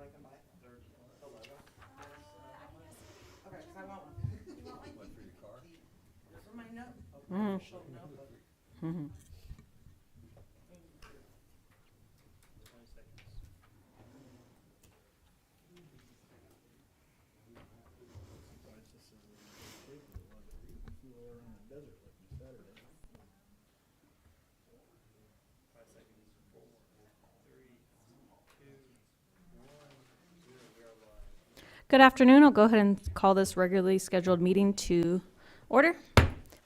I can buy it? The logo? Okay, because I want one. You want one? What, for your car? For my note. Mhm. Official notebook. Mhm. 20 seconds. Sometimes this is a shape of the one that we flew all around the desert with me Saturday. 5 seconds. 4, 3, 2, 1, 0. We are live. Good afternoon. I'll go ahead and call this regularly scheduled meeting to order.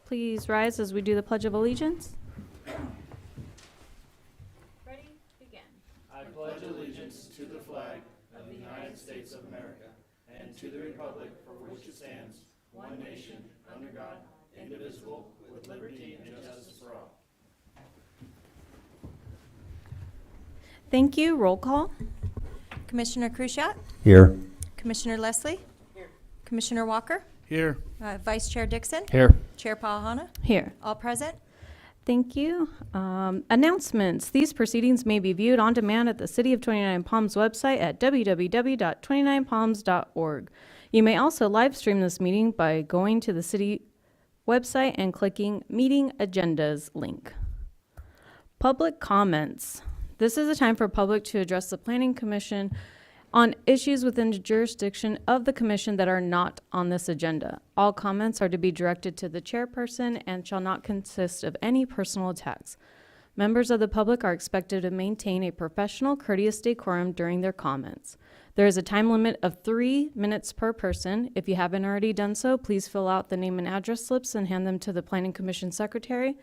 Please rise as we do the Pledge of Allegiance. Ready? Begin. I pledge allegiance to the flag of the United States of America and to the republic for which it stands, one nation, under God, indivisible, with liberty and justice for all. Thank you. Roll call. Commissioner Krushat, Here. Commissioner Leslie, Here. Commissioner Walker, Here. Vice Chair Dixon, Here. Chair Pahana, Here. all present. Thank you. Announcements. These proceedings may be viewed on demand at the City of 29 Palms website at www.29palms.org. You may also live stream this meeting by going to the city website and clicking Meeting Agendas link. Public comments. This is a time for public to address the Planning Commission on issues within the jurisdiction of the commission that are not on this agenda. All comments are to be directed to the chairperson and shall not consist of any personal attacks. Members of the public are expected to maintain a professional, courteous decorum during their comments. There is a time limit of 3 minutes per person. If you haven't already done so, please fill out the name and address slips and hand them to the Planning Commission Secretary.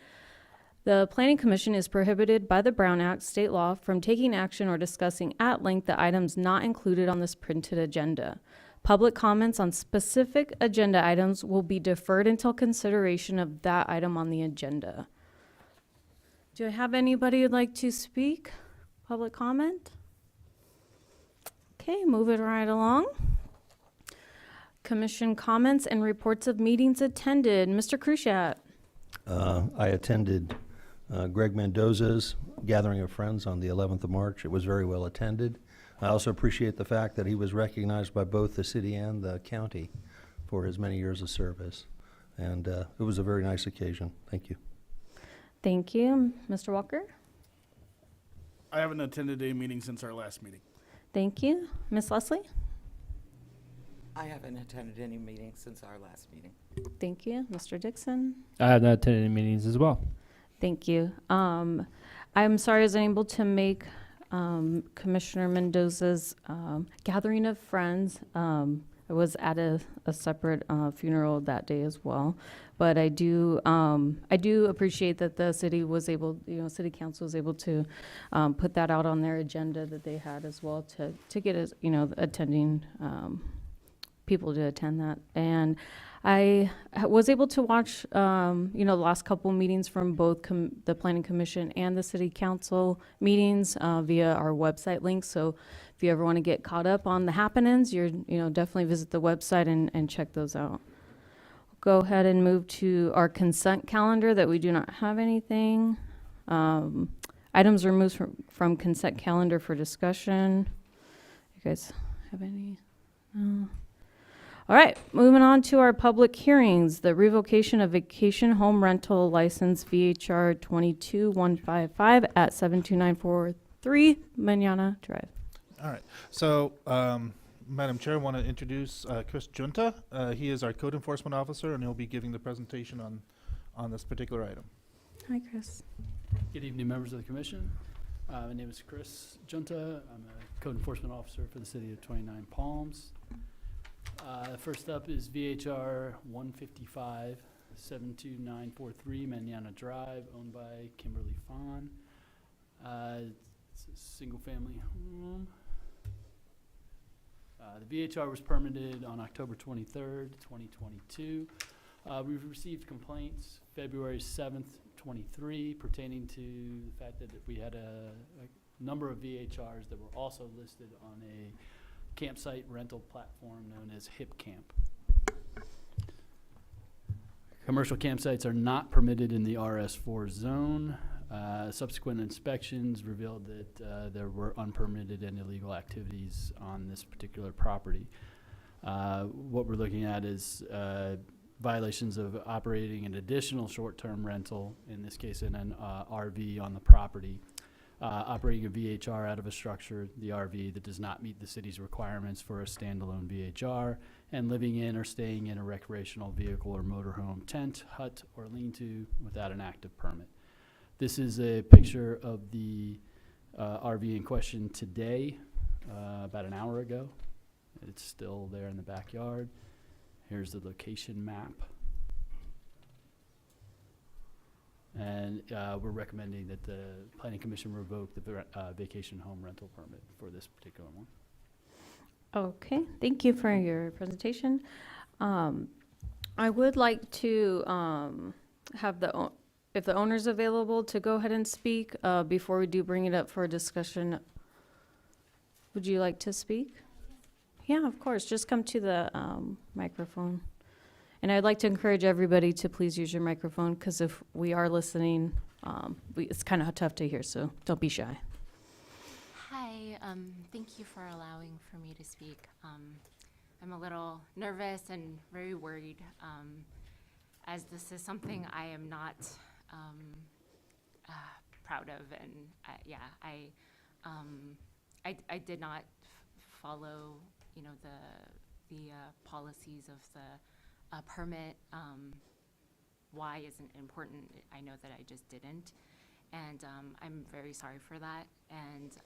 The Planning Commission is prohibited by the Brown Act, state law, from taking action or discussing at length the items not included on this printed agenda. Public comments on specific agenda items will be deferred until consideration of that item on the agenda. Do I have anybody who'd like to speak? Public comment? Okay, move it right along. Commission comments and reports of meetings attended. Mr. Krushat. I attended Greg Mendoza's Gathering of Friends on the 11th of March. It was very well attended. I also appreciate the fact that he was recognized by both the city and the county for his many years of service. And it was a very nice occasion. Thank you. Thank you. Mr. Walker? I haven't attended a meeting since our last meeting. Thank you. Ms. Leslie? I haven't attended any meetings since our last meeting. Thank you. Mr. Dixon? I have not attended any meetings as well. Thank you. I'm sorry I was unable to make Commissioner Mendoza's gathering of friends. I was at a separate funeral that day as well, but I do appreciate that the city was able, city council was able to put that out on their agenda that they had as well to get us, attending people to attend that. And I was able to watch, the last couple meetings from both the Planning Commission and the City Council meetings via our website link. So if you ever want to get caught up on the happenings, definitely visit the website and check those out. Go ahead and move to our consent calendar that we do not have anything. Items removed from consent calendar for discussion. You guys have any? No. All right, moving on to our public hearings. The revocation of vacation home rental license VHR 22155 at 72943 Manana Drive. All right. So, Madam Chair, I want to introduce Chris Junta. He is our code enforcement officer, and he'll be giving the presentation on this particular item. Hi, Chris. Good evening, members of the commission. My name is Chris Junta. I'm a code enforcement officer for the city of 29 Palms. First up is VHR 155-72943 Manana Drive, owned by Kimberly Fawn. It's a single-family home. The VHR was permitted on October 23rd, 2022. We've received complaints February 7th, 23, pertaining to the fact that we had a number of VHRs that were also listed on a campsite rental platform known as HipCamp. Commercial campsites are not permitted in the RS4 zone. Subsequent inspections revealed that there were unpermitted and illegal activities on this particular property. What we're looking at is violations of operating an additional short-term rental, in this case in an RV on the property, operating a VHR out of a structure, the RV, that does not meet the city's requirements for a standalone VHR, and living in or staying in a recreational vehicle or motorhome tent, hut, or lean-to without an active permit. This is a picture of the RV in question today, about an hour ago. It's still there in the backyard. Here's the location map. And we're recommending that the Planning Commission revoke the vacation home rental permit for this particular one. Okay, thank you for your presentation. I would like to have if the owner's available, to go ahead and speak before we do bring it up for a discussion. Would you like to speak? Yeah, of course. Just come to the microphone. And I'd like to encourage everybody to please use your microphone, because if we are listening, it's kind of tough to hear, so don't be shy. Hi, thank you for allowing for me to speak. I'm a little nervous and very worried, as this is something I am not proud of, and I did not follow, the policies of the permit. Why isn't important? I know that I just didn't. And I'm very sorry for that. And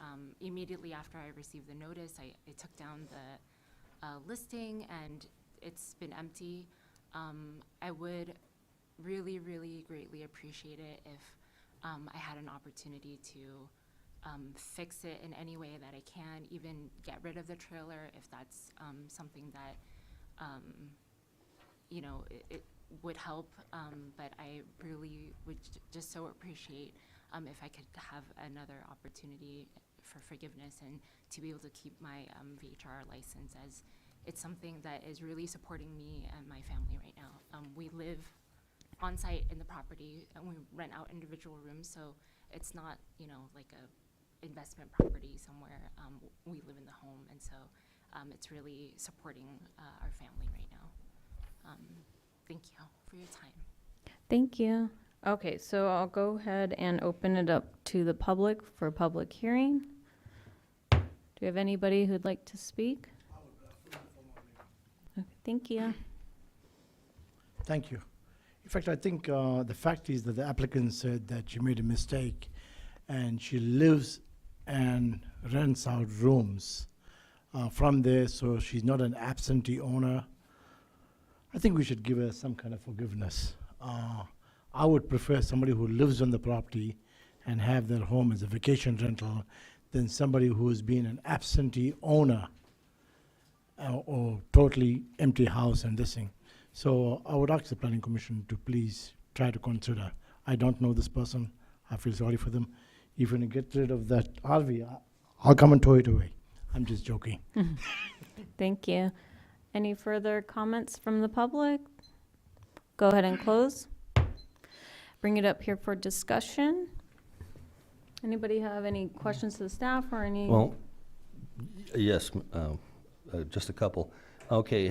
immediately after I received the notice, I took down the listing, and it's been empty. I would really, really greatly appreciate it if I had an opportunity to fix it in any way that I can, even get rid of the trailer if that's something that, it would help. But I really would just so appreciate if I could have another opportunity for forgiveness and to be able to keep my VHR license, as it's something that is really supporting me and my family right now. We live on site in the property, and we rent out individual rooms, so it's not, like a investment property somewhere. We live in the home, and so it's really supporting our family right now. Thank you for your time. Thank you. Okay, so I'll go ahead and open it up to the public for public hearing. Do we have anybody who'd like to speak? Okay, thank you. Thank you. In fact, I think the fact is that the applicant said that she made a mistake, and she lives and rents out rooms from there, so she's not an absentee owner. I think we should give her some kind of forgiveness. I would prefer somebody who lives on the property and have their home as a vacation rental than somebody who has been an absentee owner or totally empty house and this thing. So I would ask the Planning Commission to please try to consider. I don't know this person. I feel sorry for them. If you get rid of that RV, I'll come and tow it away. I'm just joking. Thank you. Any further comments from the public? Go ahead and close. Bring it up here for discussion. Anybody have any questions to the staff or any? Well, yes, just a couple. Okay,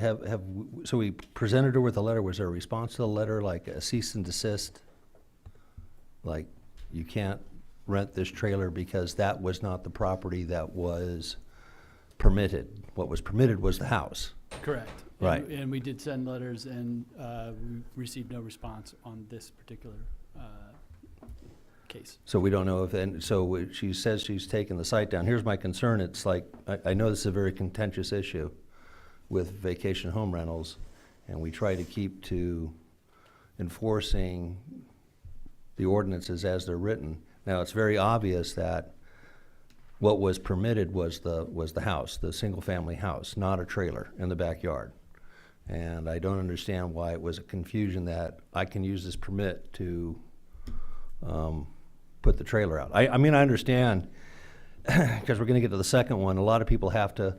so we presented her with a letter. Was there a response to the letter, like a cease and desist? Like, you can't rent this trailer because that was not the property that was permitted. What was permitted was the house. Correct. Right. And we did send letters, and we received no response on this particular case. So we don't know if, and so she says she's taken the site down. Here's my concern. It's like, I know this is a very contentious issue with vacation home rentals, and we try to keep to enforcing the ordinances as they're written. Now, it's very obvious that what was permitted was the house, the single-family house, not a trailer in the backyard. And I don't understand why it was a confusion that I can use this permit to put the trailer out. I mean, I understand, because we're going to get to the second one, a lot of people have to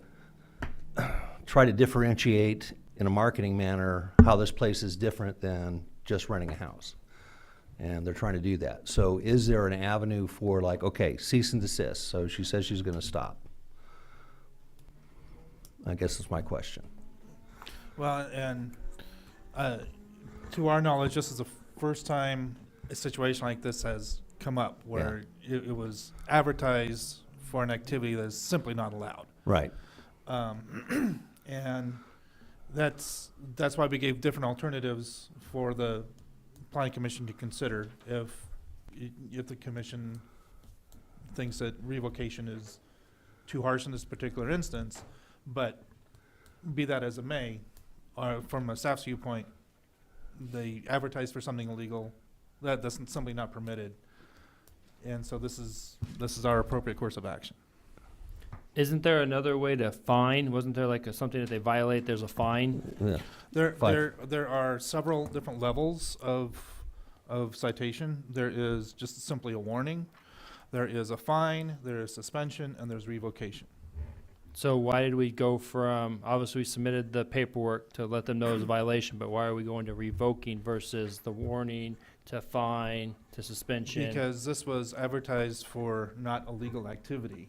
try to differentiate in a marketing manner how this place is different than just renting a house. And they're trying to do that. So is there an avenue for like, okay, cease and desist? So she says she's going to stop. I guess that's my question. Well, and to our knowledge, this is the first time a situation like this has come up where it was advertised for an activity that is simply not allowed. Right. And that's why we gave different alternatives for the planning commission to consider if the commission thinks that revocation is too harsh in this particular instance. But be that as it may, from a staff's viewpoint, they advertise for something illegal, that's simply not permitted. And so this is our appropriate course of action. Isn't there another way to fine? Wasn't there like something that they violate, there's a fine? Yeah. There are several different levels of citation. There is just simply a warning. There is a fine, there is suspension, and there's revocation. So why did we go from, obviously we submitted the paperwork to let them know it was a violation, but why are we going to revoking versus the warning to fine to suspension? Because this was advertised for not illegal activity.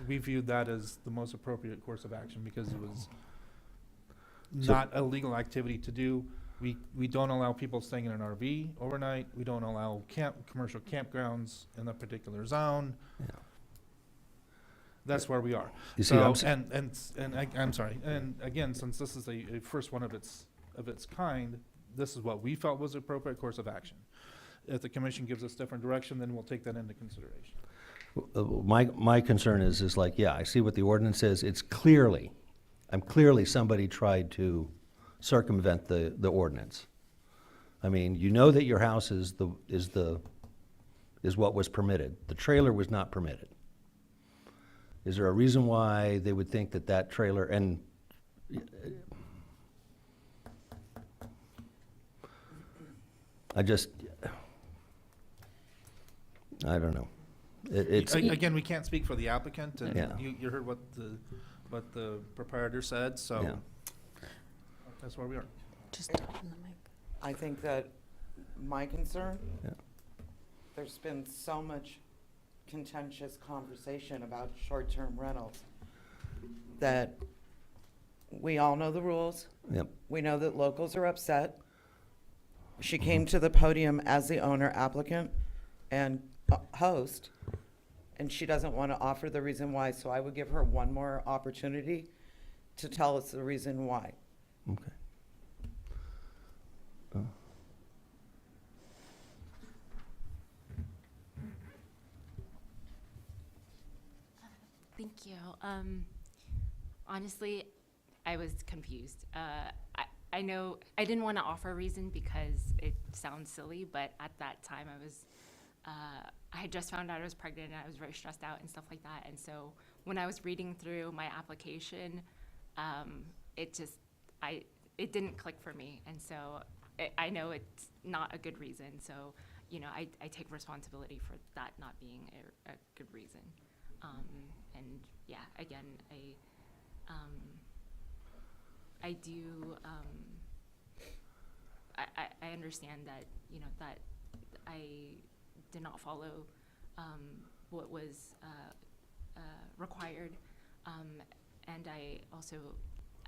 We viewed that as the most appropriate course of action because it was not a legal activity to do. We don't allow people staying in an RV overnight. We don't allow commercial campgrounds in that particular zone. Yeah. That's where we are. You see, So, I'm I'm sorry. And again, since this is a first one of its kind, this is what we felt was the appropriate course of action. If the commission gives us different direction, then we'll take that into consideration. My concern is like, yeah, I see what the ordinance is. It's clearly somebody tried to circumvent the ordinance. I mean, you know that your house is what was permitted. The trailer was not permitted. Is there a reason why they would think that trailer, and I don't know. It's Again, we can't speak for the applicant, and Yeah. you heard what the proprietor said, so Yeah. that's where we are. Just talk in the mic. I think that my concern, Yeah. there's been so much contentious conversation about short-term rentals that we all know the rules. Yep. We know that locals are upset. She came to the podium as the owner applicant and host, and she doesn't want to offer the reason why, so I would give her one more opportunity to tell us the reason why. Okay. Thank you. Honestly, I was confused. I know I didn't want to offer a reason because it sounds silly, but at that time I had just found out I was pregnant and I was very stressed out and stuff like that. And so when I was reading through my application, it didn't click for me. And so I know it's not a good reason. So, I take responsibility for that not being a good reason. And yeah, again, I do, I understand that, that I did not follow what was required. And I also,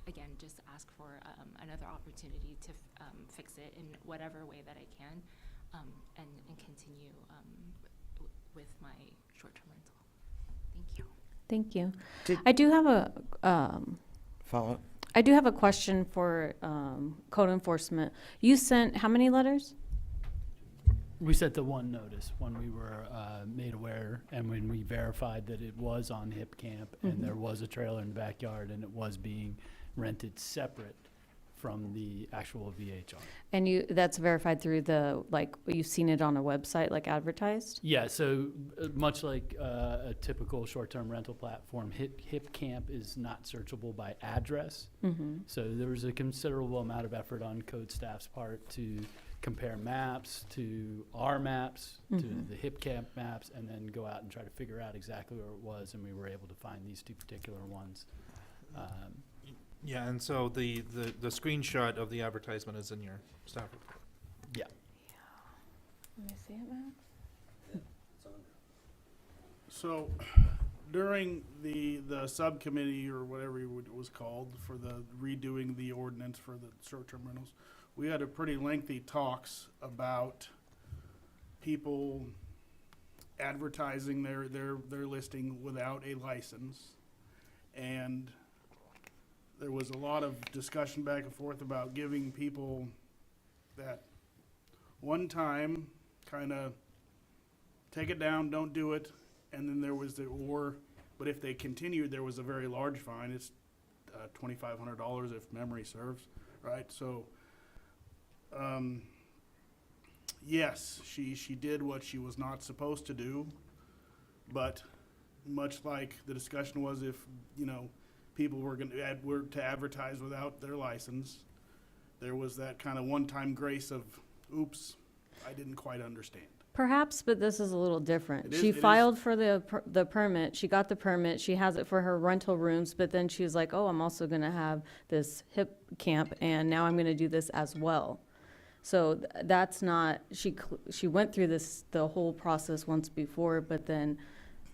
again, just ask for another opportunity to fix it in whatever way that I can, and continue with my short-term rental. Thank you. Thank you. Did- I do have Follow. I do have a question for code enforcement. You sent how many letters? We sent the one notice when we were made aware and when we verified that it was on Hip Camp and there was a trailer in the backyard and it was being rented separate from the actual VHR. And that's verified through you've seen it on a website, like advertised? Yeah, so much like a typical short-term rental platform, Hip Camp is not searchable by address. Mm-hmm. So there was a considerable amount of effort on code staff's part to compare maps to our maps, to the Hip Camp maps, and then go out and try to figure out exactly where it was, and we were able to find these two particular ones. Yeah, and so the screenshot of the advertisement is in your staff report. Let me see it, Max. So during the subcommittee or whatever it was called for the redoing the ordinance for the short-term rentals, we had a pretty lengthy talks about people advertising their listing without a license. And there was a lot of discussion back and forth about giving people that one time kind of take it down, don't do it. And then there was but if they continued, there was a very large fine. It's $2,500 if memory serves, right? So, yes, she did what she was not supposed to do, but much like the discussion was if, people were going to advertise without their license, there was that kind of one-time grace of, oops, I didn't quite understand. Perhaps, but this is a little different. It is- She it is- filed for the permit, she got the permit, she has it for her rental rooms, but then she's like, oh, I'm also gonna have this hip camp, and now I'm gonna do this as well. So that's not, she went through the whole process once before, but then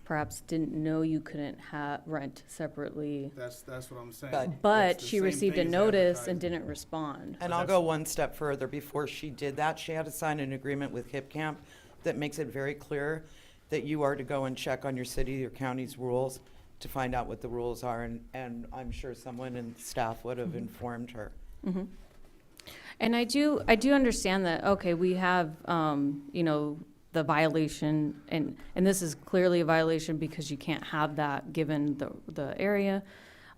perhaps didn't know you couldn't rent separately. That's what I'm saying. But- But It's the she same received a thing as notice and advertising. didn't respond. And I'll go one step further. Before she did that, she had to sign an agreement with Hip Camp that makes it very clear that you are to go and check on your city, your county's rules to find out what the rules are. And I'm sure someone in staff would have informed her. Mhm. And I do understand that, okay, we have, the violation, and this is clearly a violation because you can't have that given the area.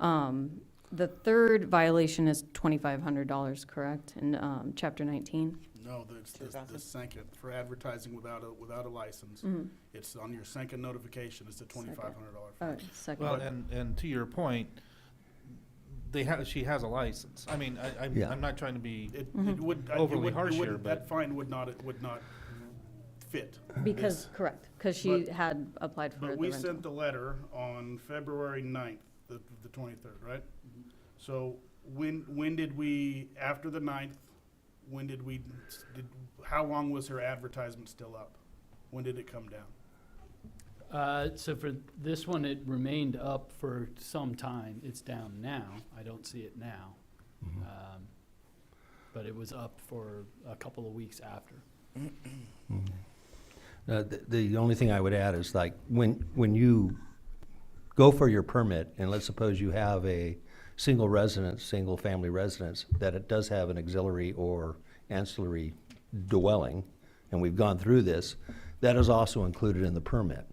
The third violation is $2,500, correct, in chapter 19? No, it's the 2000. second, for advertising without a license. Mhm. It's on your second notification, it's a $2,500 fine. All right, second. Well, and to your point, she has a license. I mean, Yeah. I'm not trying to be, It Mhm. would, Overly harsh here, that but- fine would not fit. Because, correct, because she had applied for the But we rental. sent the letter on February 9th, the 23rd, right? So when did we, after the 9th, how long was her advertisement still up? When did it come down? So for this one, it remained up for some time. It's down now. I don't see it now. But it was up for a couple of weeks after. The only thing I would add is like, when you go for your permit, and let's suppose you have a single-family residence, that it does have an auxiliary or ancillary dwelling, and we've gone through this, that is also included in the permit,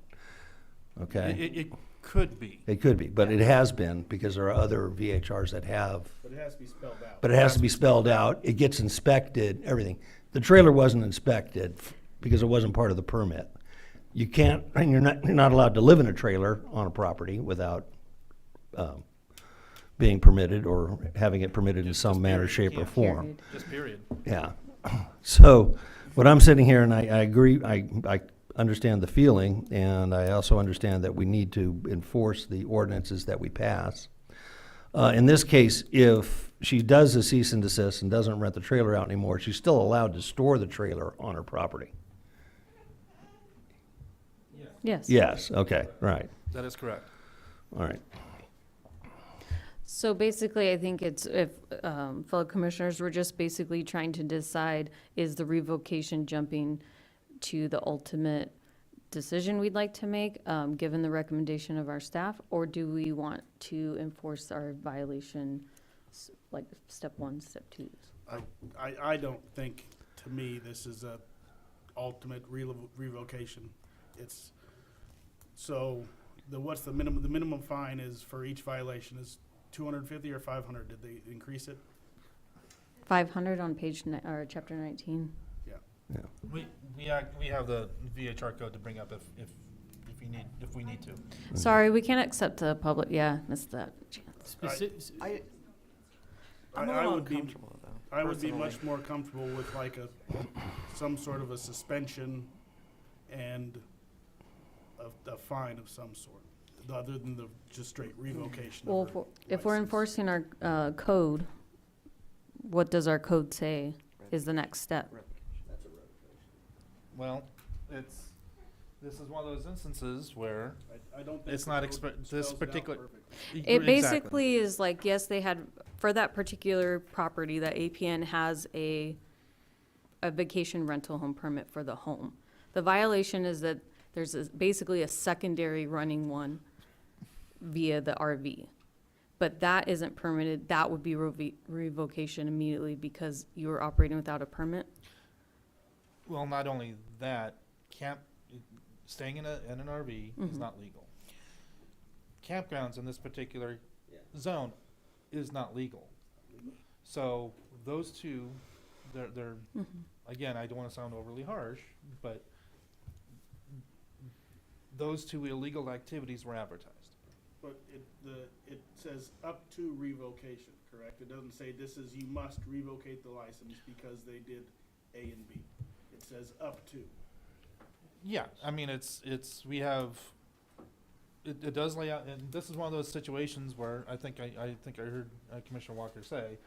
okay? it could be. It could be, but it has been, because there are other VHRs that have, But it has to be spelled out. but it has to be spelled out, it gets inspected, everything. The trailer wasn't inspected because it wasn't part of the permit. You can't, and you're not allowed to live in a trailer on a property without being permitted or having it permitted in some manner, period, you shape, or can't. form. Period. Just period. Yeah. So, what I'm sitting here, and I agree, I understand the feeling, and I also understand that we need to enforce the ordinances that we pass. In this case, if she does a cease and desist and doesn't rent the trailer out anymore, she's still allowed to store the trailer on her property. Yes. Yes, okay, right, That is correct. all right. So basically, I think it's, if fellow commissioners, we're just basically trying to decide, is the revocation jumping to the ultimate decision we'd like to make, given the recommendation of our staff, or do we want to enforce our violation, like step 1, step 2? I don't think, to me, this is a ultimate revocation. It's, so, what's the minimum? The minimum fine is, for each violation, is $250 or $500? Did they increase it? 500 on or chapter 19. Yeah. We have the VHR code to bring up if we need to. Sorry, we can't accept the public, missed that chance. I'm a I little would be- uncomfortable, though. I would be personally. much more comfortable with like some sort of a suspension and a fine of some sort, other than the just straight revocation. Well, of her if we're license. enforcing our code, what does our code say is the next step? Well, this is one of those instances where I don't think it's the not code this spells it out particular. perfectly. It basically is like, yes, they had, for that particular property, that APN has a vacation rental home permit for the home. The violation is that there's basically a secondary running one via the RV. But that isn't permitted, that would be revocation immediately because you were operating without a permit. Well, not only that, staying in an RV is not legal. Campgrounds in this particular zone is not legal. So those two, they're again, I don't want to sound overly harsh, but those two illegal activities were advertised. But it says up to revocation, correct? It doesn't say this is, you must revocate the license because they did A and B. It says up to. Yeah, I mean, we have, it does lay out, and this is one of those situations where I think I heard Commissioner Walker say,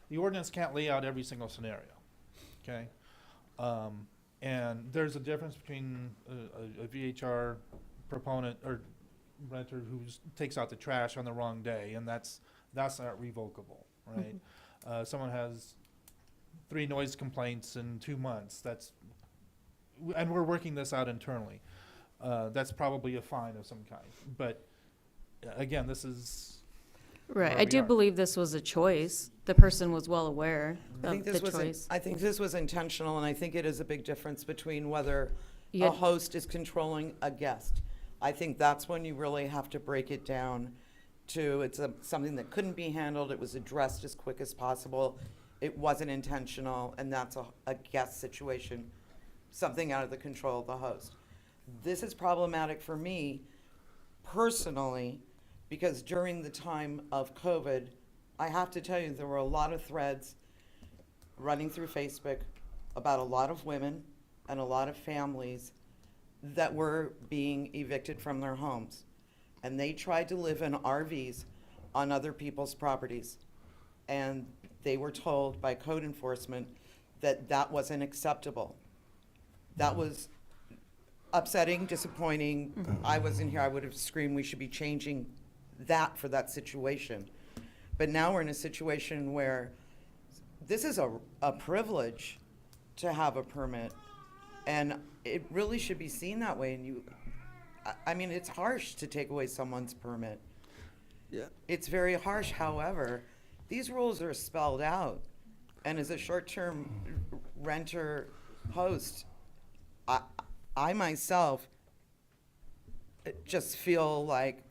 the ordinance can't lay out every single scenario, okay? And there's a difference between a VHR proponent or renter who takes out the trash on the wrong day, and that's not revocable, right? Someone has 3 noise complaints in 2 months, and we're working this out internally. That's probably a fine of some kind. But again, this is Right, where I we do are. believe this was a choice. The person was well aware of the choice. I think this was intentional, and I think it is a big difference between whether You a had- host is controlling a guest. I think that's when you really have to break it down to, something that couldn't be handled, it was addressed as quick as possible, it wasn't intentional, and that's a guest situation, something out of the control of the host. This is problematic for me personally, because during the time of COVID, I have to tell you, there were a lot of threads running through Facebook about a lot of women and a lot of families that were being evicted from their homes. And they tried to live in RVs on other people's properties. And they were told by code enforcement that that wasn't acceptable. That was upsetting, disappointing. I wasn't here, I would have screamed, we should be changing that for that situation. But now we're in a situation where this is a privilege to have a permit, and it really should be seen that way. And I mean, it's harsh to take away someone's permit. Yeah. It's very harsh. However, these rules are spelled out, and as a short-term renter host, I myself just feel like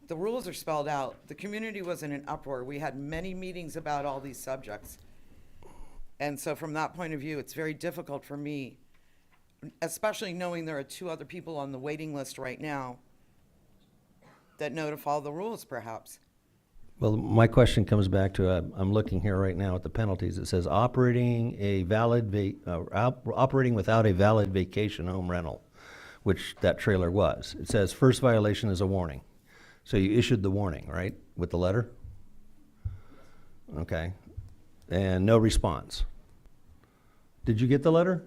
the rules are spelled out. The community was in an uproar. We had many meetings about all these subjects. And so from that point of view, it's very difficult for me, especially knowing there are 2 other people on the waiting list right now that know to follow the rules, perhaps. Well, my question comes back to, I'm looking here right now at the penalties. It says operating without a valid vacation home rental, which that trailer was. It says first violation is a warning. So you issued the warning, right, with the letter? Okay. And no response. Did you get the letter?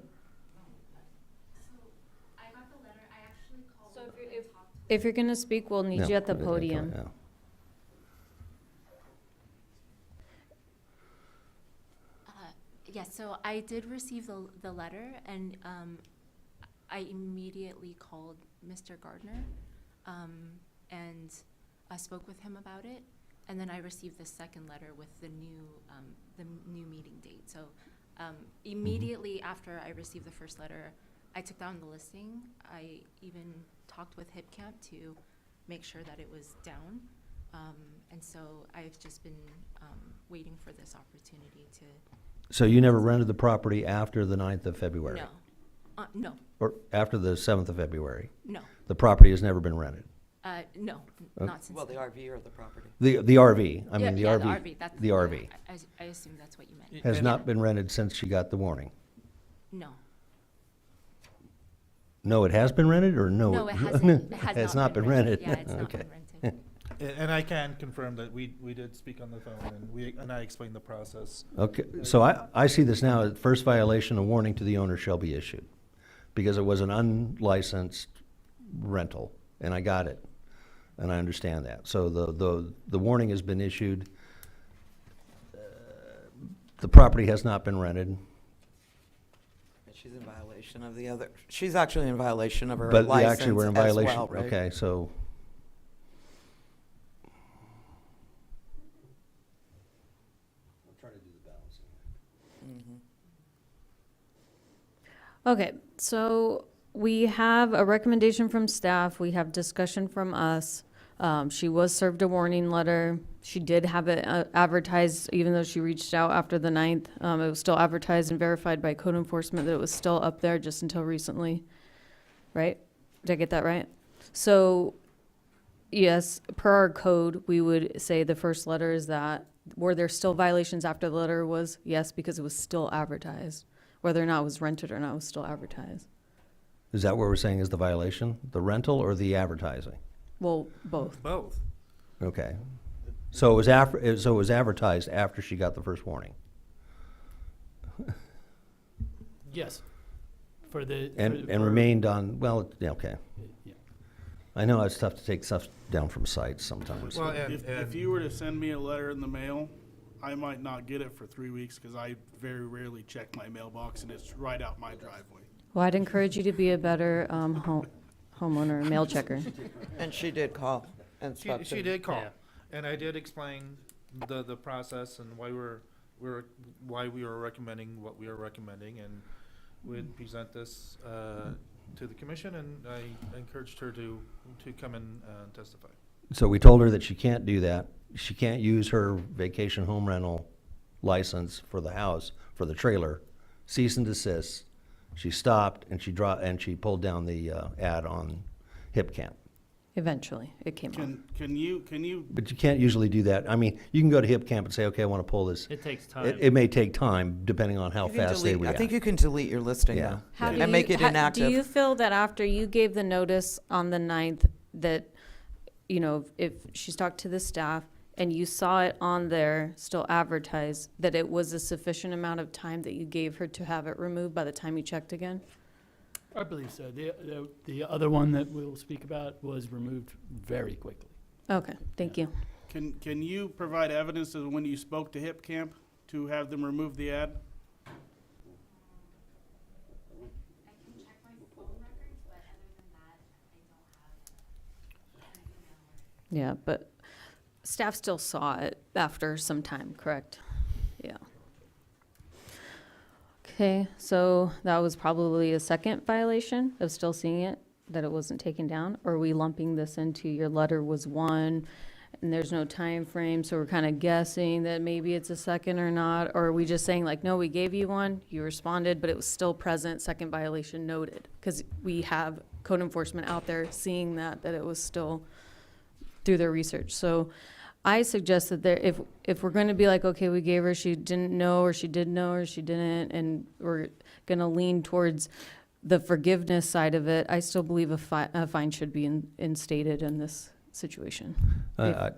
I got the letter, I actually called. So if you're gonna speak, we'll need No. you at the Okay, podium. yeah. Yeah, so I did receive the letter, and I immediately called Mr. Gardner, and I spoke with him about it, and then I received the second letter with the new meeting date. So immediately after I received the first letter, I took down the listing. I even talked with HipCamp to make sure that it was down, and so I've just been waiting for this opportunity to. So you never rented the property after the 9th of February? No, Or after the 7th of February? no, The property has never been rented? no, Okay. not since Well, the then. RV or the property. The RV, I mean, the Yeah, RV. the RV, that's. The RV I assume that's what you meant. has And- not been rented since she got the warning? No. No, it has been rented, or no? No, it hasn't. It has It's not been rented? Yeah, it's not Okay. been rented. And I can confirm that we did speak on the phone, and I explained the process. Okay, so I see this now, as first violation, a warning to the owner shall be issued. because it was an unlicensed rental, and I got it, and I understand that. So the warning has been issued. The property has not been rented, She's in violation of the other, she's actually in violation of her but we license actually were in as violation. well, right? Okay, so. I'm trying to do the balancing. Mhm. Okay, so we have a recommendation from staff, we have discussion from us. She was served a warning letter. She did have it advertised, even though she reached out after the 9th. It was still advertised and verified by code enforcement that it was still up there just until recently, right? Did I get that right? So, yes, per our code, we would say the first letter is that. Were there still violations after the letter was? Yes, because it was still advertised. Whether or not it was rented or not, it was still advertised. Is that what we're saying is the violation? The rental or the advertising? Well, both. Both. Okay. So it was advertised after she got the first warning? Yes. For the. And remained on, well, yeah, okay. Yeah. I know it's tough to take stuff down from sites sometimes. Well, If you were to send me a letter in the mail, I might not get it for 3 weeks because I very rarely check my mailbox and it's right out my driveway. Well, I'd encourage you to be a better homeowner, mail checker. And she did call and She, spoke to. she did call, Yeah. and I did explain the process and why why we were recommending what we are recommending, and we'd present this to the commission, and I encouraged her to come in and testify. So we told her that she can't do that. She can't use her vacation home rental license for the house, for the trailer. Cease and desist. She stopped and she pulled down the ad on Hip Camp. Eventually, it came off. Can you, But you can't usually do that. I mean, you can go to Hip Camp and say, okay, I want to pull this. It takes time. It may take time, depending on how You can fast they delete- I react. think you can delete your listing Yeah. now. How Yeah. do And make it Do you inactive. feel that after you gave the notice on the 9th that, you know, if she's talked to the staff and you saw it on there still advertised, that it was a sufficient amount of time that you gave her to have it removed by the time you checked again? I believe so. The other one that we'll speak about was removed very quickly. Okay, thank you. can you provide evidence of when you spoke to Hip Camp to have them remove the ad? I can check my phone records, but other than that, I don't have an email or. Yeah, but staff still saw it after some time, correct? Yeah. Okay, so that was probably a second violation of still seeing it, that it wasn't taken down? Or are we lumping this into your letter was one, and there's no time frame, so we're kind of guessing that maybe it's a second or not? Or are we just saying like, no, we gave you one, you responded, but it was still present, second violation noted? Because we have code enforcement out there seeing that it was still through their research. So I suggest that there, if we're going to be like, okay, we gave her, she didn't know, or she did know, or she didn't, and we're going to lean towards the forgiveness side of it, I still believe a fine should be instated in this situation. I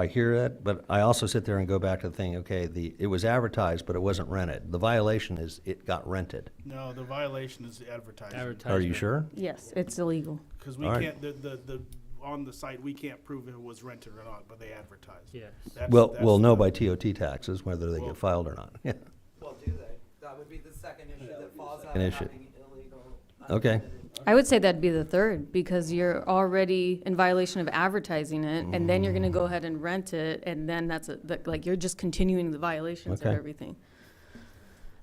hear that, but I also sit there and go back to the thing, okay, it was advertised, but it wasn't rented. The violation is it got rented. No, the violation is advertising. Are you sure? Yes, it's illegal. Because we All right. can't, on the site, we can't prove if it was rented or not, but they advertised. Yes. We'll know by TOT taxes whether they Well- get filed or not. Yeah. Well, do they? That would be the second issue that falls out An of issue. having illegal. Okay. I would say that'd be the third, because you're already in violation of advertising it, and then you're gonna go ahead and rent it, and then like, you're just continuing the violations of Okay. everything.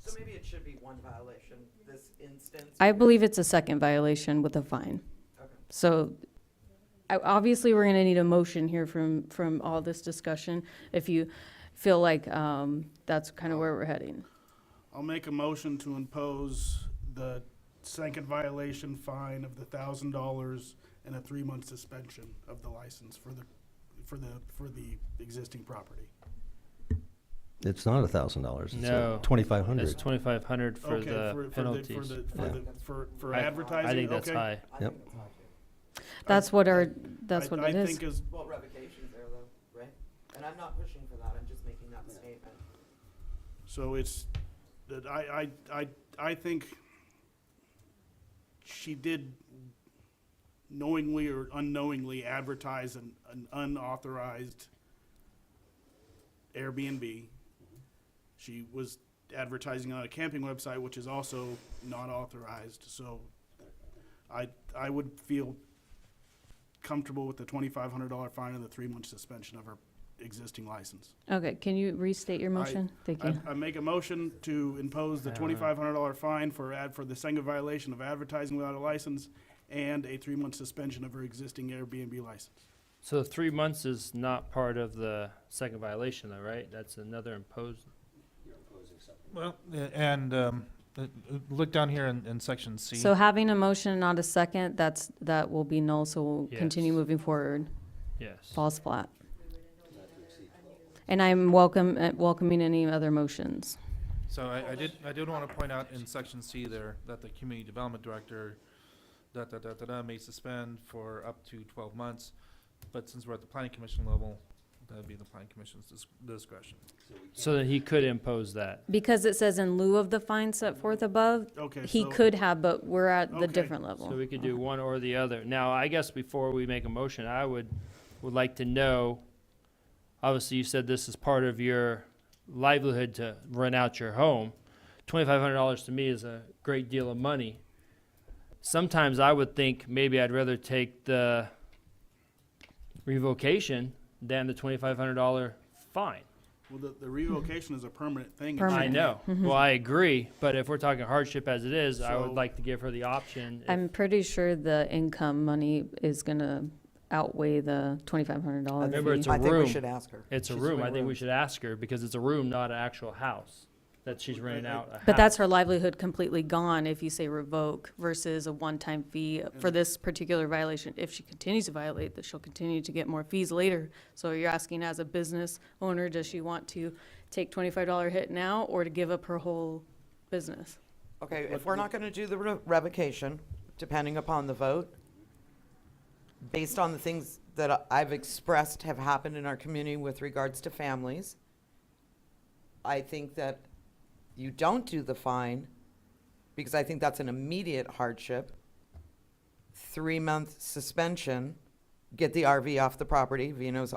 So maybe it should be one violation, this instance. I believe it's a second violation with a fine. Okay. So, obviously, we're gonna need a motion here from all this discussion, if you feel like, that's kind of where we're heading. I'll make a motion to impose the second violation fine of the $1,000 and a 3-month suspension of the license for the existing property. It's not $1,000. No. It's $2,500. It's 2,500 for Okay, the penalties. For I advertising. think that's okay. high. Yep. That's what what I it is. think is Well, revocation's there though, right? And I'm not pushing for that, I'm just making that statement. so. It's that I think she did knowingly or unknowingly advertise an unauthorized Airbnb. She was advertising on a camping website, which is also not authorized, so I would feel comfortable with the $2,500 fine and the 3-month suspension of her existing license. Okay, can you restate your motion? Thank you. I make a motion to impose the $2,500 fine for the second violation of advertising without a license and a 3-month suspension of her existing Airbnb license. So 3 months is not part of the second violation though, right? That's another imposed. Well, and look down here in section C. So having a motion and not a second, that will be null, so we'll continue Yes. moving forward. Yes. Falls flat. And I'm welcoming any other motions. So I did want to point out in section C there that the community development director may suspend for up to 12 months. But since we're at the planning commission level, that'd be the planning commission's discretion. So that he could impose that. Because it says in lieu of the fine set forth above, Okay, he so- could have, but we're at the Okay. different level. So we could do one or the other. Now, I guess before we make a motion, I would like to know, obviously you said this is part of your livelihood to rent out your home. $2,500 to me is a great deal of money. Sometimes I would think maybe I'd rather take the revocation than the $2,500 fine. Well, the revocation is a permanent thing. Permanent. I know. Well, I agree, but if we're talking hardship as it is, I would So- like to give her the option. if- I'm pretty sure the income money is gonna outweigh the $2,500 Remember, fee. it's a I think we room. should ask her. It's a She's room. doing I think we rooms. should ask her because it's a room, not an actual house that she's renting out. A But that's house. her livelihood completely gone if you say revoke versus a one-time fee for this particular violation. If she continues to violate, that she'll continue to get more fees later. So you're asking as a business owner, does she want to take $25 hit now or to give up her whole business? Okay, if we're not gonna do the revocation, depending upon the vote, based on the things that I've expressed have happened in our community with regards to families, I think that you don't do the fine, because I think that's an immediate hardship. 3-month suspension, get the RV off the property, Vino's,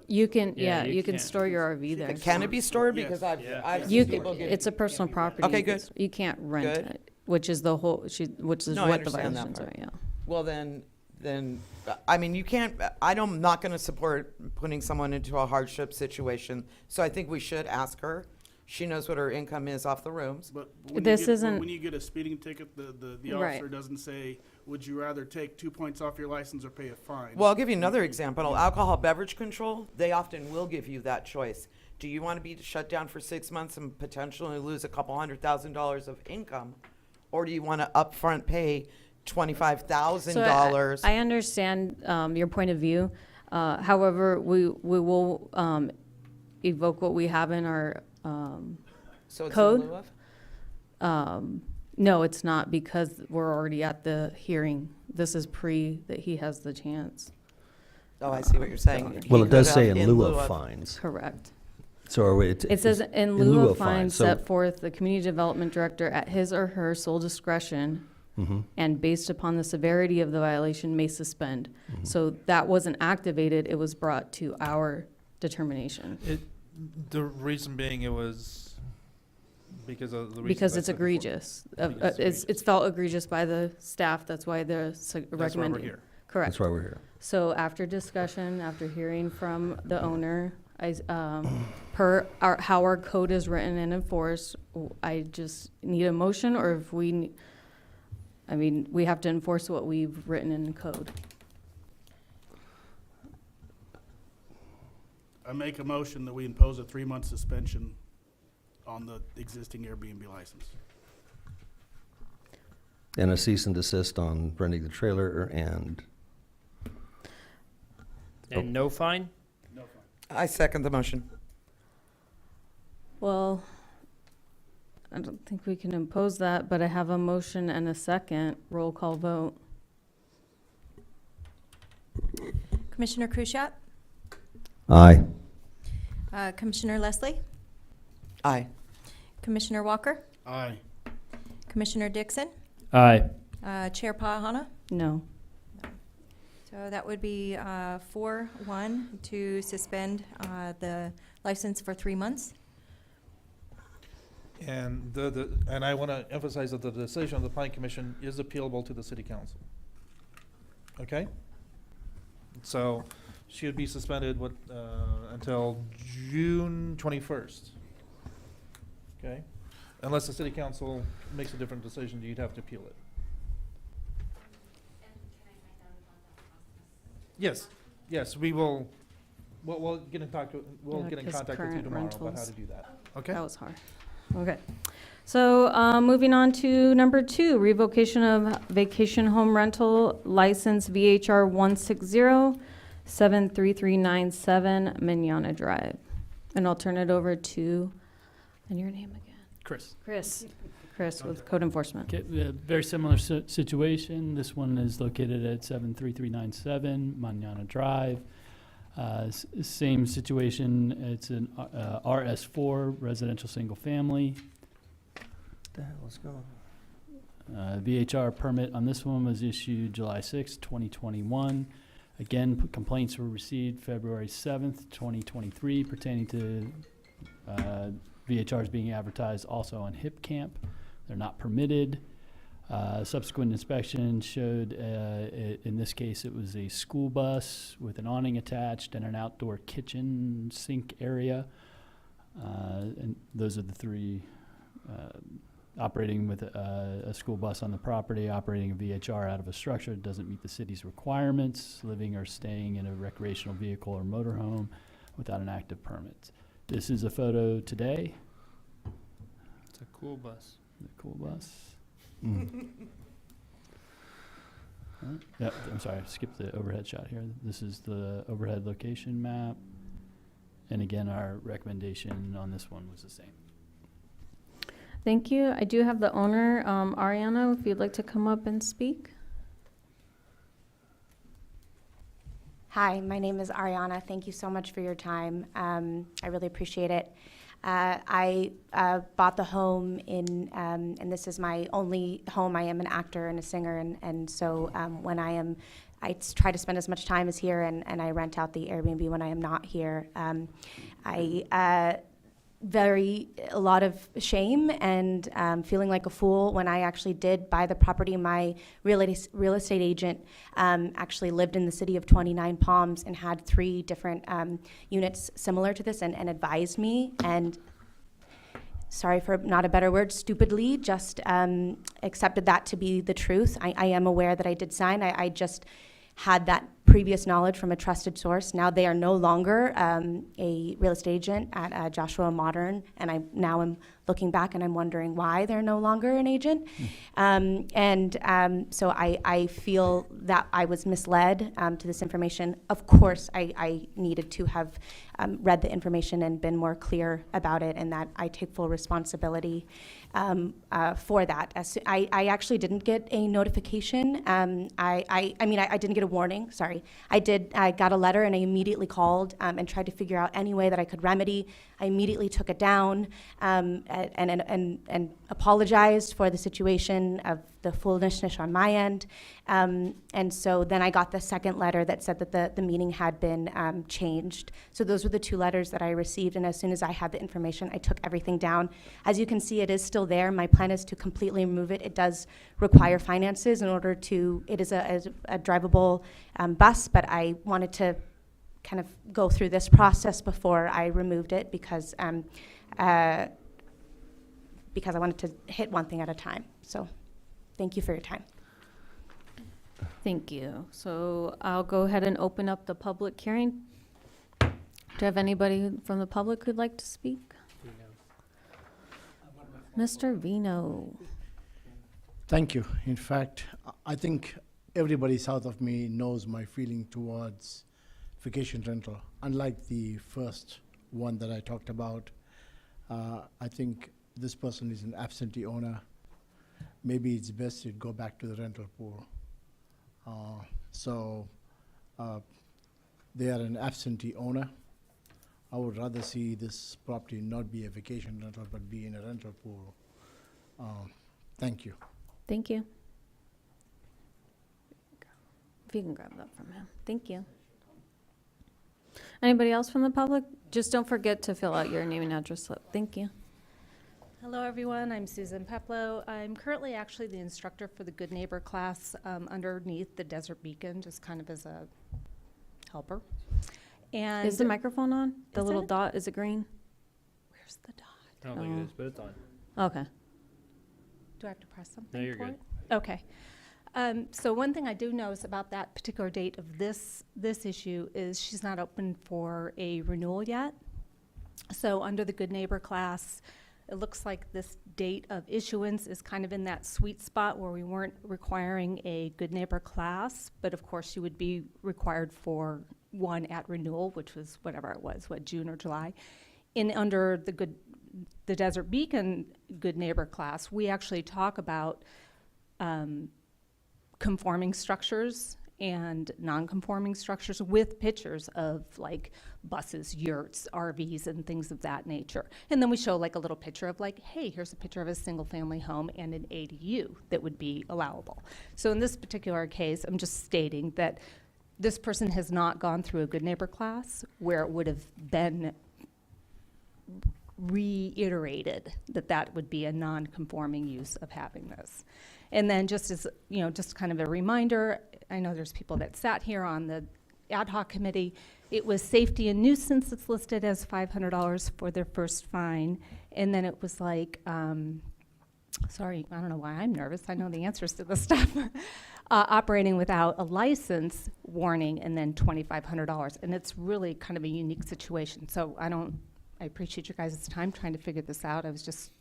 You can, Yeah, yeah, you you can can't. store your RV there. can it be stored? Yes. Because I've Yeah. You seen people can, get. it's a personal property. Okay, good. You can't rent Good. it, which is the whole, which is No, I what the understand that violations are, part. yeah. Well, then, I mean, you can't, I'm not gonna support putting someone into a hardship situation, so I think we should ask her. She knows what her income is off the rooms. But when This you get, isn't- when you get a speeding ticket, the Right. officer doesn't say, would you rather take 2 points off your license or pay a fine? Well, I'll give you another example. Alcohol beverage control, they often will give you that choice. Do you want to be shut down for 6 months and potentially lose a couple $100,000 of income? Or do you want to upfront pay $25,000? So I understand your point of view. However, we will evoke what we have in our, So it's in code? lieu of? no, it's not because we're already at the hearing. This is that he has the chance. Oh, I see what you're saying. Well, He it does could say have in lieu of fines. Correct. So are we? It says in lieu of fines so- set forth, the community development director at his or her sole discretion Mhm. and based upon the severity of the violation may suspend. So that wasn't activated, it was brought to our determination. The reason being it was because of the reasons Because I it's said before. egregious. Because it's It's felt egregious by the staff, that's why they're That's why we're recommending. here. Correct. That's why we're here. So after discussion, after hearing from the owner, per how our code is written and enforced, I just need a motion, or if we, we have to enforce what we've written in the code. I make a motion that we impose a 3-month suspension on the existing Airbnb license. And a cease and desist on renting the trailer and, And no fine? No fine. I second the motion. Well, I don't think we can impose that, but I have a motion and a second. Roll call vote. Commissioner Krushat, aye. Commissioner Leslie, Aye. Commissioner Walker, Aye. Commissioner Dixon, Aye. Chair Pahana? No. So that would be 4-1 to suspend the license for 3 months. And and I want to emphasize that the decision of the planning commission is appealable to the city council. Okay? So she would be suspended until June 21st. Okay? Unless the city council makes a different decision, you'd have to appeal it. Yes, we will, we'll get in contact, Yeah, get in 'cause contact with you current tomorrow about how rentals. to do that. Okay? That was hard. Okay. So, moving on to number 2, revocation of vacation home rental license VHR 160-73397 Mignana Drive. And I'll turn it over to, and your name again? Chris. Chris with code enforcement. Okay, very similar situation. This one is located at 73397 Manana Drive. Same situation. It's an RS4 residential single family. What the hell is going on? VHR permit on this one was issued July 6, 2021. Again, complaints were received February 7th, 2023 pertaining to VHRs being advertised also on Hip Camp. They're not permitted. Subsequent inspection showed, in this case, it was a school bus with an awning attached and an outdoor kitchen sink area. And those are the 3, operating with a school bus on the property, operating a VHR out of a structure that doesn't meet the city's requirements, living or staying in a recreational vehicle or motorhome without an active permit. This is a photo today. It's a cool bus. The cool bus. Mm. Yep, I'm sorry, I skipped the overhead shot here. This is the overhead location map. And again, our recommendation on this one was the same. Thank you. I do have the owner, Ariana, if you'd like to come up and speak. Hi, my name is Ariana. Thank you so much for your time. I really appreciate it. I bought the home and this is my only home. I am an actor and a singer, and so when I try to spend as much time as here, and I rent out the Airbnb when I am not here. A lot of shame and feeling like a fool when I actually did buy the property. My real estate agent actually lived in the city of 29 Palms and had 3 different units similar to this and advised me, and sorry for not a better word, stupidly just accepted that to be the truth. I am aware that I did sign. I just had that previous knowledge from a trusted source. Now they are no longer a real estate agent at Joshua Modern, and I now am looking back and I'm wondering why they're no longer an agent. So I feel that I was misled to this information. Of course, I needed to have read the information and been more clear about it, and that I take full responsibility for that. I actually didn't get a notification. I didn't get a warning, sorry. I got a letter and I immediately called and tried to figure out any way that I could remedy. I immediately took it down and apologized for the situation of the foolishness on my end. And so then I got the second letter that said that the meeting had been changed. So those were the 2 letters that I received, and as soon as I had the information, I took everything down. As you can see, it is still there. My plan is to completely remove it. It does require finances in order to, it is a drivable bus, but I wanted to kind of go through this process before I removed it because I wanted to hit one thing at a time. So thank you for your time. Thank you. So I'll go ahead and open up the public hearing. Do you have anybody from the public who'd like to speak? Mr. Vino. Thank you. In fact, I think everybody south of me knows my feeling towards vacation rental. Unlike the first one that I talked about, I think this person is an absentee owner. Maybe it's best to go back to the rental pool. They are an absentee owner. I would rather see this property not be a vacation rental, but be in a rental pool. Thank you. Thank you. If you can grab that from him. Thank you. Anybody else from the public? Just don't forget to fill out your name and address slip. Thank you. Hello, everyone. I'm Susan Peplow. I'm currently actually the instructor for the Good Neighbor class underneath the Desert Beacon, just kind of as a helper. And Is the microphone on? The Is little it? dot, is it green? where's the dot? I don't think it is, but it's on. Okay. Do I have to press something? No, you're for good. it? Okay. So one thing I do notice about that particular date of this issue is she's not open for a renewal yet. So under the Good Neighbor class, it looks like this date of issuance is kind of in that sweet spot where we weren't requiring a Good Neighbor class, but of course you would be required for one at renewal, which was whatever it was, June or July. Under the Desert Beacon Good Neighbor class, we actually talk about conforming structures and non-conforming structures with pictures of like buses, yurts, RVs, and things of that nature. And then we show like a little picture of like, hey, here's a picture of a single-family home and an ADU that would be allowable. So in this particular case, I'm just stating that this person has not gone through a Good Neighbor class where it would have been reiterated that that would be a non-conforming use of having this. And then just as, just kind of a reminder, I know there's people that sat here on the ad hoc committee. It was safety and nuisance that's listed as $500 for their first fine. And then it was like, sorry, I don't know why I'm nervous. I know the answers to this stuff. Operating without a license warning and then $2,500. And it's really kind of a unique situation. So I appreciate your guys' time trying to figure this out. I was just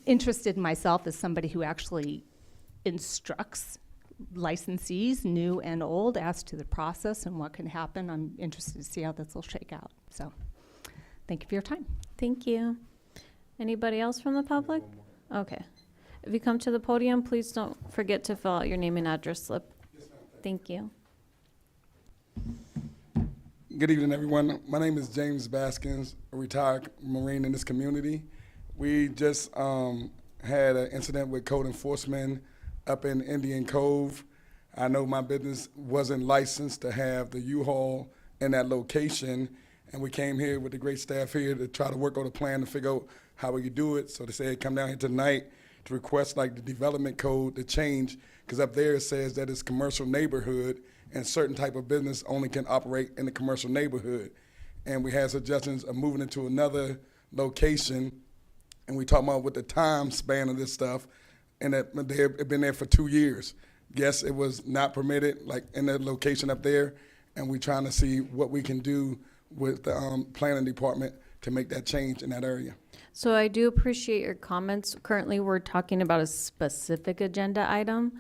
interested in myself as somebody who actually instructs licensees, new and old, as to the process and what can happen. I'm interested to see how this will shake out. So thank you for your time. Thank you. Anybody else from the public? Okay. If you come to the podium, please don't forget to fill out your name and address slip. Thank you. Good evening, everyone. My name is James Baskins, a retired Marine in this community. We just had an incident with code enforcement up in Indian Cove. I know my business wasn't licensed to have the U-Haul in that location, and we came here with the great staff here to try to work on a plan to figure out how we could do it. So they said, come down here tonight to request like the development code to change, because up there it says that it's commercial neighborhood and certain type of business only can operate in the commercial neighborhood. And we had suggestions of moving into another location, and we talked about with the time span of this stuff, and that they had been there for 2 years. Yes, it was not permitted, like in the location up there, and we're trying to see what we can do with the planning department to make that change in that area. So I do appreciate your comments. Currently, we're talking about a specific agenda item.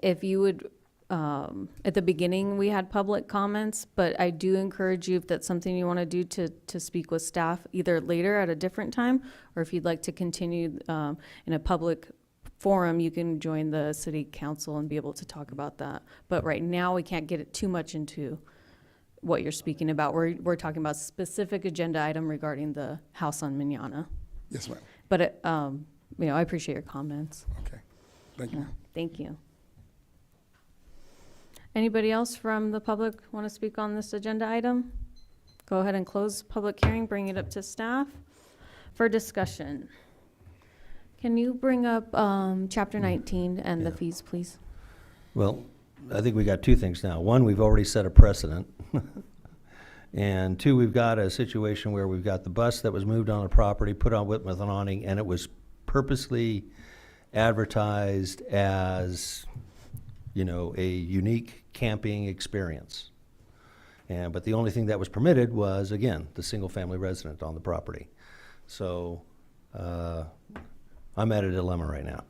If you would, at the beginning, we had public comments, but I do encourage you, if that's something you want to do, to speak with staff either later at a different time, or if you'd like to continue in a public forum, you can join the city council and be able to talk about that. But right now, we can't get it too much into what you're speaking about. We're talking about specific agenda item regarding the house on Manana. Yes, ma'am. But I appreciate your comments. Okay, thank you. Yeah, thank you. Anybody else from the public want to speak on this agenda item? Go ahead and close the public hearing, bring it up to staff for discussion. Can you bring up chapter 19 and the fees, please? Well, I think we got two things now. One, we've already set a precedent. And two, we've got a situation where we've got the bus that was moved on the property, put on with an awning, and it was purposely advertised as, a unique camping experience. But the only thing that was permitted was, again, the single-family resident on the property. So I'm at a dilemma right now.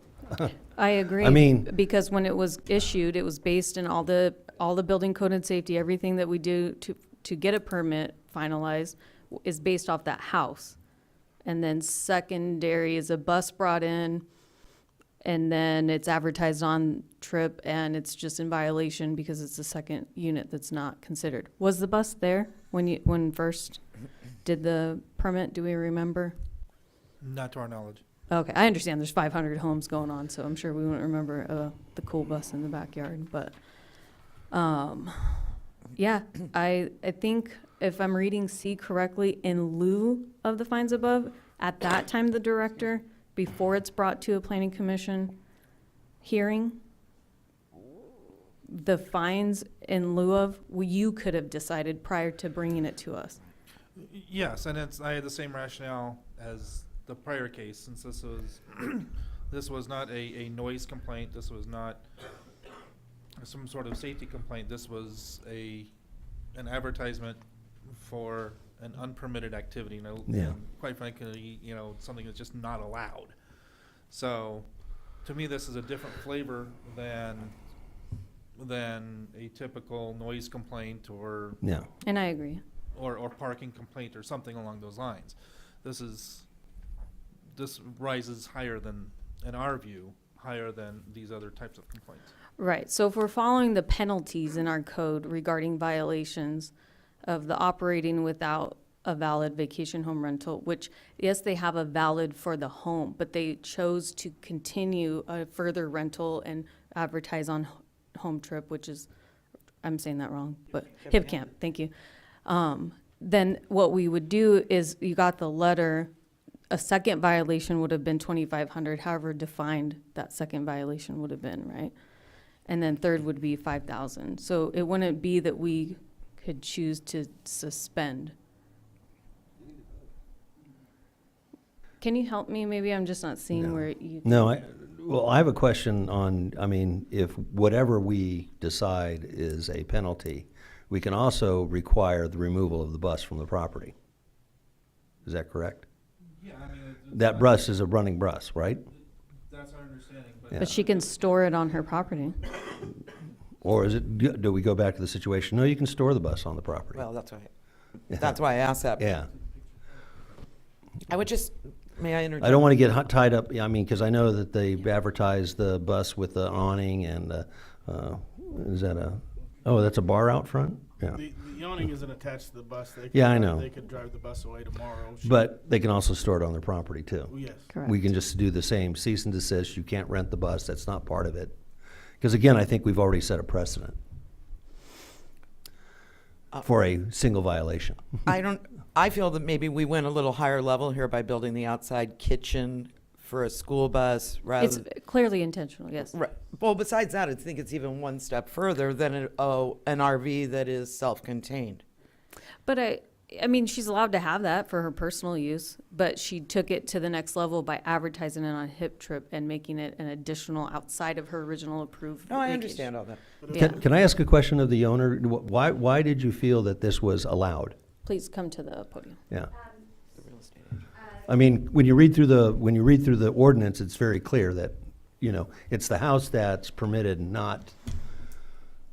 I agree. I mean- because when it was issued, it was based in all the building code and safety, everything that we do to get a permit finalized is based off that house. And then secondary is a bus brought in, and then it's advertised on trip, and it's just in violation because it's the second unit that's not considered. Was the bus there when first did the permit? Do we remember? Not to our knowledge. Okay, I understand there's 500 homes going on, so I'm sure we wouldn't remember the cool bus in the backyard, but Yeah, I think if I'm reading C correctly, in lieu of the fines above, at that time, the director, before it's brought to a planning commission hearing, the fines in lieu of, you could have decided prior to bringing it to us. Yes, and I had the same rationale as the prior case, since this was, this was not a noise complaint, this was not some sort of safety complaint, this was an advertisement for an unpermitted activity, and quite frankly, something that's just not allowed. So, to me, this is a different flavor than a typical noise complaint or And I agree. or parking complaint or something along those lines. This rises higher than, in our view, higher than these other types of complaints. Right, so if we're following the penalties in our code regarding violations of the operating without a valid vacation home rental, which, yes, they have a valid for the home, but they chose to continue a further rental and advertise on Home Trip, which is, I'm saying that wrong, but Hip Camp, thank you. Then what we would do is, you got the letter, a second violation would have been 2,500, however defined that second violation would have been, right? And then third would be 5,000. So it wouldn't be that we could choose to suspend. Can you help me? Maybe I'm just not seeing where you. No, I have a question on, if whatever we decide is a penalty, we can also require the removal of the bus from the property. Is that correct? Yeah, That bus is a running bus, right? That's our understanding, but. Yeah. But she can store it on her property. Or is it, do we go back to the situation, no, you can store the bus on the property? Well, that's why I asked that. Yeah. I would just, may I interject? I don't want to get tied up, because I know that they advertise the bus with the awning and, is that that's a bar out front? Yeah. The awning isn't attached to the bus. They could Yeah, I know. They could drive the bus away tomorrow. But they can also store it on their property too. Yes. Correct. We can just do the same, cease and desist, you can't rent the bus, that's not part of it. Because again, I think we've already set a precedent for a single violation. I feel that maybe we went a little higher level here by building the outside kitchen for a school bus rather. It's clearly intentional, yes. Right. Well, besides that, I think it's even one step further than an RV that is self-contained. But I mean, she's allowed to have that for her personal use, but she took it to the next level by advertising it on Hip Trip and making it an additional outside of her original approved. No, I vacation. understand all that. Yeah. Can I ask a question of the owner? Why did you feel that this was allowed? Please come to the podium. Yeah. The real estate agent. When you read through the ordinance, it's very clear that, it's the house that's permitted, not.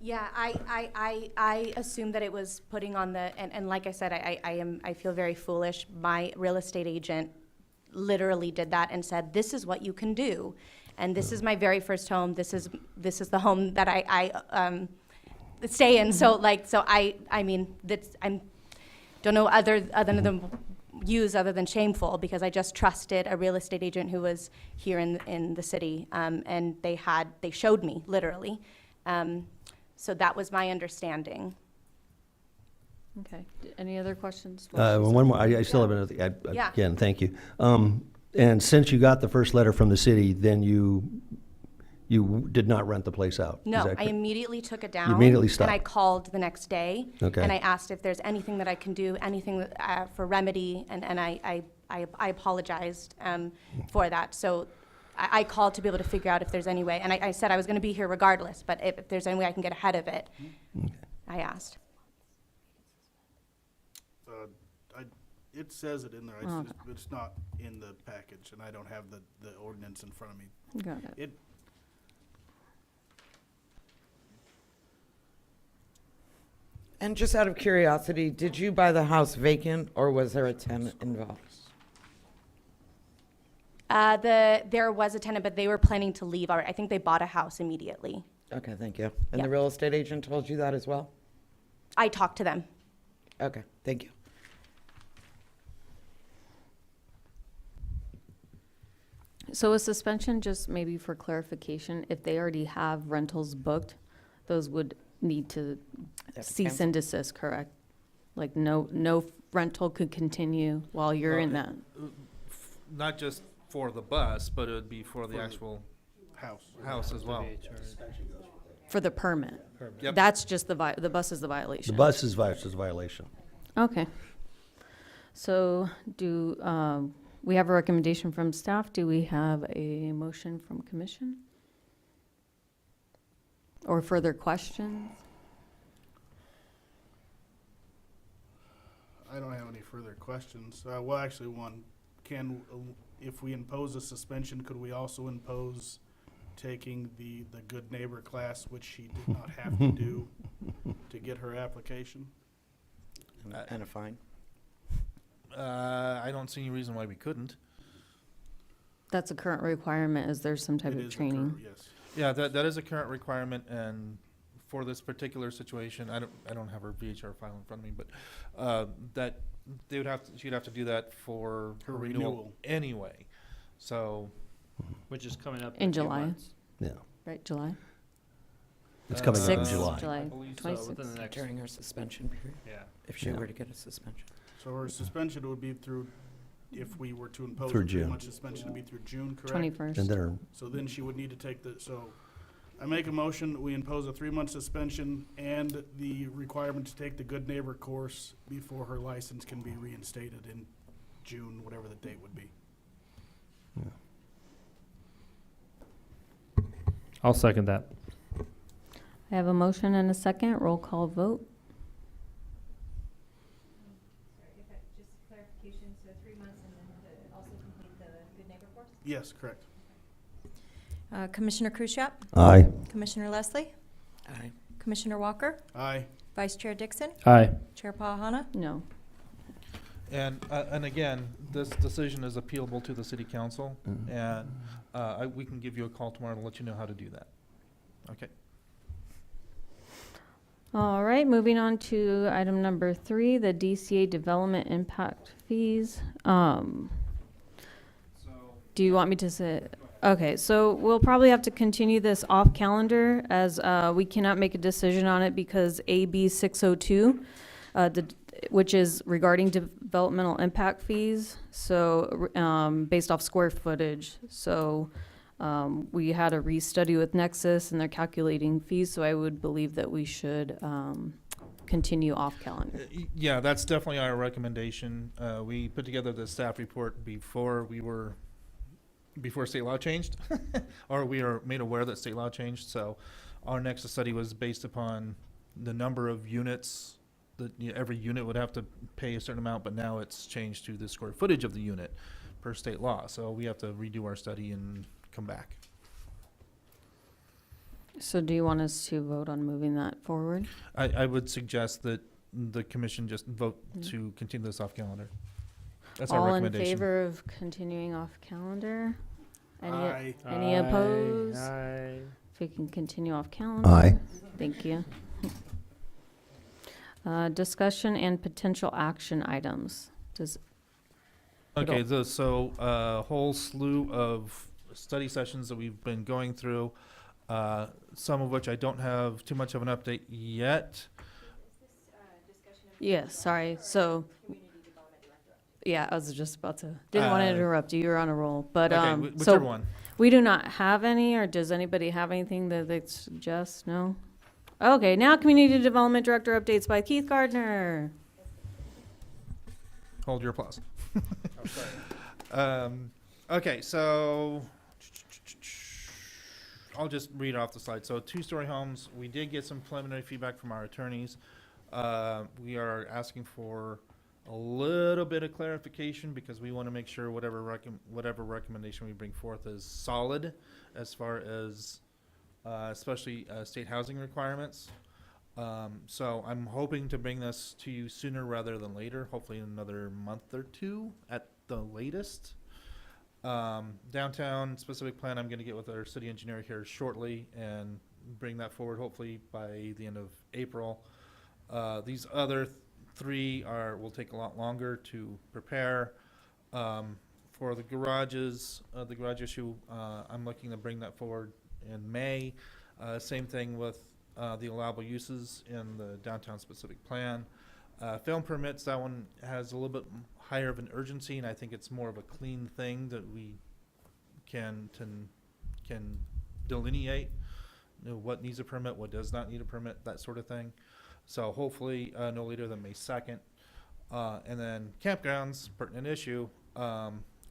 Yeah, I assumed that it was putting on the, and like I said, I feel very foolish. My real estate agent literally did that and said, this is what you can do. And this is my very first home. This is the home that I stay in. So I don't know other than use other than shameful, because I just trusted a real estate agent who was here in the city, and they showed me literally. So that was my understanding. Okay. Any other questions? One more, I still have another, Yeah. again, thank you. And since you got the first letter from the city, then you did not rent the place out? Is No, that I correct? immediately took it down. You immediately stopped? And I called the next day. Okay. And I asked if there's anything that I can do, anything for remedy, and I apologized for that. So I called to be able to figure out if there's any way. And I said I was going to be here regardless, but if there's any way I can get ahead of it, I asked. It says it in there. Okay. It's not in the package, and I don't have the ordinance in front of me. Got it. And just out of curiosity, did you buy the house vacant or was there a tenant involved? There was a tenant, but they were planning to leave. I think they bought a house immediately. Okay, thank you. And Yeah. the real estate agent told you that as well? I talked to them. Okay, thank you. So a suspension, just maybe for clarification, if they already have rentals booked, those would need to Have to cease cancel. and desist, correct? Like no rental could continue while you're in that. Not just for the bus, but it would be for the actual house as well. For the permit. Yep. That's just the bus is the violation. The bus is a violation. Okay. So we have a recommendation from staff? Do we have a motion from commission? Or further questions? I don't have any further questions. Well, actually, one, if we impose a suspension, could we also impose taking the good neighbor class, which she did not have to do to get her application? And a fine. I don't see any reason why we couldn't. That's a current requirement. Is there some type It of is a training? current- Yes. Yeah, that is a current requirement, and for this particular situation, I don't have her VHR file in front of me, but that she'd have to do that for Her her renewal renewal. anyway. So Which is coming up In a few July. months. Yeah. Right, July? It's coming up in Sixth July. July. I believe so, 26th. within the next, During her suspension period, yeah. if she Yeah. were to get a suspension. So her suspension would be through, if we were to impose Through a June. 3-month suspension, it'd be through June, correct? 21st. And then her So then she would need to take so I make a motion, we impose a 3-month suspension and the requirement to take the good neighbor course before her license can be reinstated in June, whatever the date would be. I'll second that. I have a motion and a second. Roll call vote. Just clarification, so 3 months and then also complete the good neighbor course? Yes, correct. Commissioner Khrushchev? Aye. Commissioner Leslie? Aye. Commissioner Walker? Aye. Vice Chair Dixon? Aye. Chair Pahana? No. And again, this decision is appealable to the city council, and we can give you a call tomorrow to let you know how to do that. Okay. All right, moving on to item number 3, the DCA development impact fees. Do you want me to say? Okay, so we'll probably have to continue this off calendar as we cannot make a decision on it because AB 602, which is regarding developmental impact fees, so based off square footage. So we had a restudy with Nexus and they're calculating fees, so I would believe that we should continue off calendar. Yeah, that's definitely our recommendation. We put together the staff report before state law changed, or we are made aware that state law changed. So our Nexus study was based upon the number of units that every unit would have to pay a certain amount, but now it's changed to the square footage of the unit per state law. So we have to redo our study and come back. So do you want us to vote on moving that forward? I would suggest that the commission just vote to continue this off calendar. That's our All in recommendation. favor of continuing off calendar? Aye. Any opposed? Aye. If we can continue off calendar? Aye. Thank you. Discussion and potential action items. Okay, so a whole slew of study sessions that we've been going through, some of which I don't have too much of an update yet. Yes, sorry, so. Yeah, I was just about to, didn't want to interrupt you, you're on a roll, but, Okay, whichever so one. we do not have any, or does anybody have anything that they suggest? No? Okay, now Community Development Director updates by Keith Gardner. Hold your applause. Okay, so I'll just read off the slide. So 2-story homes, we did get some preliminary feedback from our attorneys. We are asking for a little bit of clarification because we want to make sure whatever recommendation we bring forth is solid as far as especially state housing requirements. So I'm hoping to bring this to you sooner rather than later, hopefully in another month or two at the latest. Downtown specific plan, I'm going to get with our city engineer here shortly and bring that forward hopefully by the end of April. These other 3 will take a lot longer to prepare. For the garages, the garage issue, I'm looking to bring that forward in May. Same thing with the allowable uses in the downtown specific plan. Film permits, that one has a little bit higher of an urgency, and I think it's more of a clean thing that we can delineate, you know, what needs a permit, what does not need a permit, that sort of thing. So hopefully, no later than May 2nd. And then campgrounds, pertinent issue.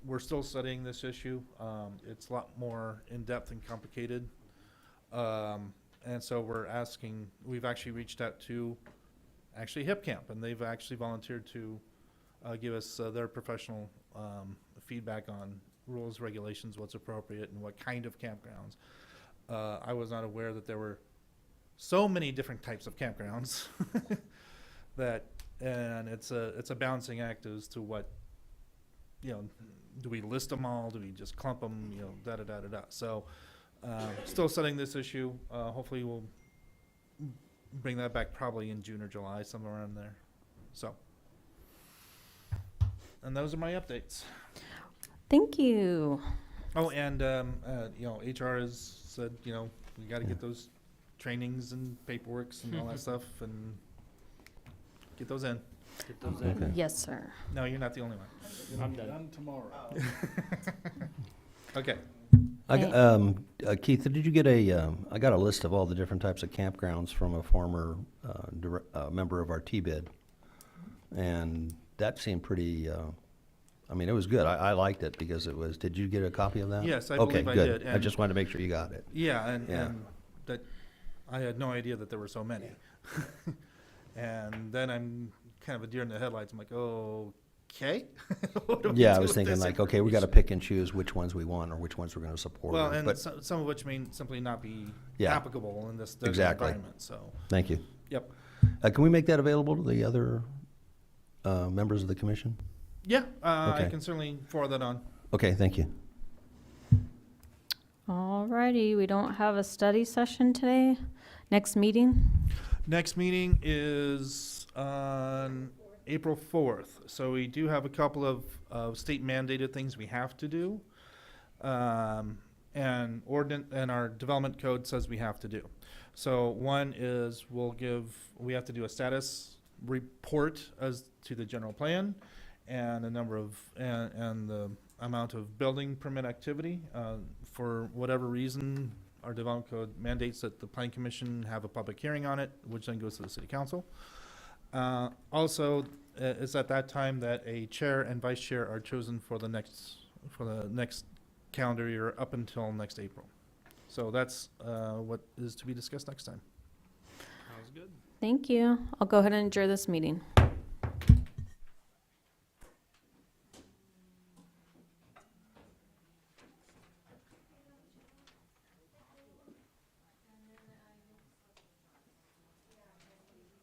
We're still studying this issue. It's a lot more in-depth and complicated. And so we've actually reached out to Hip Camp, and they've actually volunteered to give us their professional feedback on rules, regulations, what's appropriate, and what kind of campgrounds. I was not aware that there were so many different types of campgrounds and it's a balancing act as to what, you know, do we list them all? Do we just clump them? You know, da-da-da-da-da. So still studying this issue. Hopefully we'll bring that back probably in June or July, somewhere around there. So, and those are my updates. Thank you. Oh, and, you know, HR has said, you know, we got to get those trainings and paperworks and all that stuff and get those in. Get those in. Okay. Yes, sir. No, you're not the only one. I'm done. tomorrow. Okay. Keith, did you get I got a list of all the different types of campgrounds from a former member of our T-bid. And that seemed pretty, I mean, it was good. I liked it because it was, did you get a copy of that? Yes, I Okay, believe I good. did. I And- just wanted to make sure you got it. Yeah, and Yeah. that, I had no idea that there were so many. And then I'm kind of a deer in the headlights. I'm like, okay. What do we Yeah, I do was with thinking this like, okay, we got to information? pick and choose which ones we want or which ones we're going to support. Well, and But some of which may simply not be Yeah. applicable in this desert Exactly. environment, so, thank you. yep. Can we make that available to the other members of the commission? Yeah, I Okay. can certainly forward that on. Okay, thank you. Alrighty, we don't have a study session today. Next meeting? Next meeting is on April 4th. So we do have a couple of state mandated things we have to do. And our development code says we have to do. So one is we have to do a status report as to the general plan and the number of, and the amount of building permit activity. For whatever reason, our development code mandates that the planning commission have a public hearing on it, which then goes to the city council. Also, it's at that time that a chair and vice chair are chosen for the next calendar year up until next April. So that's what is to be discussed next time. Sounds good. Thank you. I'll go ahead and adjourn this meeting.